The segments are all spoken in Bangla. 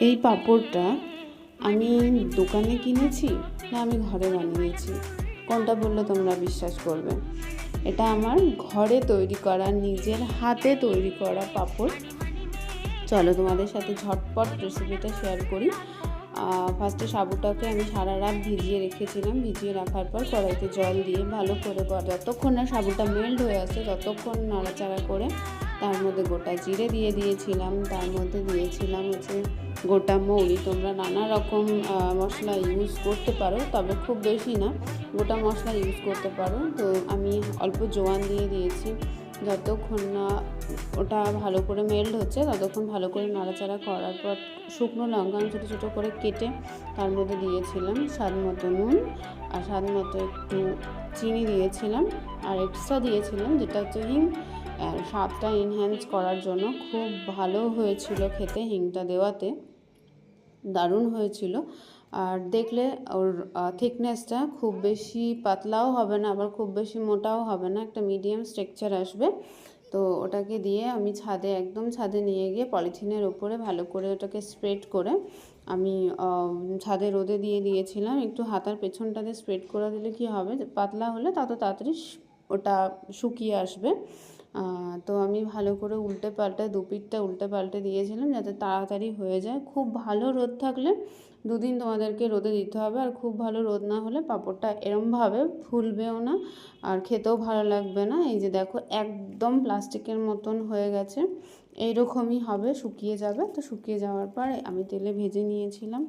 এই পাঁপড়টা আমি দোকানে কিনেছি না আমি ঘরে বানিয়েছি, কোনটা বললে তোমরা বিশ্বাস করবে? এটা আমার ঘরে তৈরি করা, নিজের হাতে তৈরি করা পাঁপড়। চলো তোমাদের সাথে ঝটপট রেসিপিটা শেয়ার করি। ফার্স্টে সাবুটাকে আমি সারা রাত ভিজিয়ে রেখেছিলাম। ভিজিয়ে রাখার পর কড়াইতে জল দিয়ে ভালো করে যতক্ষণ না সাবুটা মেল্ট হয়ে আসে ততক্ষণ নাড়াচাড়া করে তার মধ্যে গোটা জিরে দিয়ে দিয়েছিলাম, তার মধ্যে দিয়েছিলাম গোটা মৌরি। তোমরা নানা রকম মশলা ইউজ করতে পারো, তবে খুব বেশি না, গোটা মশলা ইউজ করতে পারো। তো আমি অল্প জোয়ান দিয়ে দিয়েছি। যতক্ষণ না ওটা ভালো করে মেল্ট হচ্ছে ততক্ষণ ভালো করে নাড়াচাড়া করার পর শুকনো লঙ্কা আমি ছোটো ছোটো করে কেটে তার মধ্যে দিয়েছিলাম, স্বাদ মতো নুন আর স্বাদ মতো একটু চিনি দিয়েছিলাম, আর এক্সট্রা দিয়েছিলাম যেটা হচ্ছে হিং। স্বাদটা এনহ্যান্স করার জন্য খুব ভালো হয়েছিল খেতে, হিংটা দেওয়াতে দারুণ হয়েছিল। আর দেখলে ওর থিকনেসটা খুব বেশি পাতলাও হবে না, আবার খুব বেশি মোটাও হবে না, একটা মিডিয়াম স্ট্রাকচার আসবে। তো ওটাকে দিয়ে আমি একদম ছাদে নিয়ে গিয়ে পলিথিনের ওপরে ভালো করে ওটাকে স্প্রেড করে আমি ছাদে রোদে দিয়ে দিয়েছিলাম। একটু হাতার পেছনটাতে স্প্রেড করে দিলে কি হবে, পাতলা হলে তত তাড়াতাড়ি ওটা শুকিয়ে আসবে। তো আমি ভালো করে উল্টে পাল্টে দুপিঠটা উল্টে পাল্টে দিয়েছিলাম যাতে তাড়াতাড়ি হয়ে যায়। খুব ভালো রোদ থাকলে 2 দিন তোমাদেরকে রোদে দিতে হবে, আর খুব ভালো রোদ না হলে পাঁপড়টা এরমভাবে ফুলবেও না আর খেতেও ভালো লাগবে না। এই যে দেখো একদম প্লাস্টিকের মতন হয়ে গেছে, এইরকমই হবে, শুকিয়ে যাবে। তো শুকিয়ে যাওয়ার পর আমি তেলে ভেজে নিয়েছিলাম,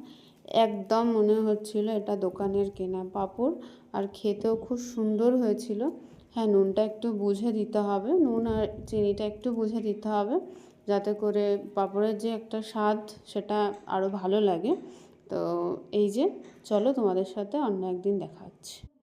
একদম মনে হচ্ছিল এটা দোকানের কেনা পাঁপড়, আর খেতেও খুব সুন্দর হয়েছিল। হ্যাঁ, নুনটা একটু বুঝে দিতে হবে, নুন আর চিনিটা একটু বুঝে দিতে হবে যাতে করে পাঁপড়ের যে একটা স্বাদ সেটা আরও ভালো লাগে। তো এই যে, চলো তোমাদের সাথে অন্য একদিন দেখা হচ্ছে।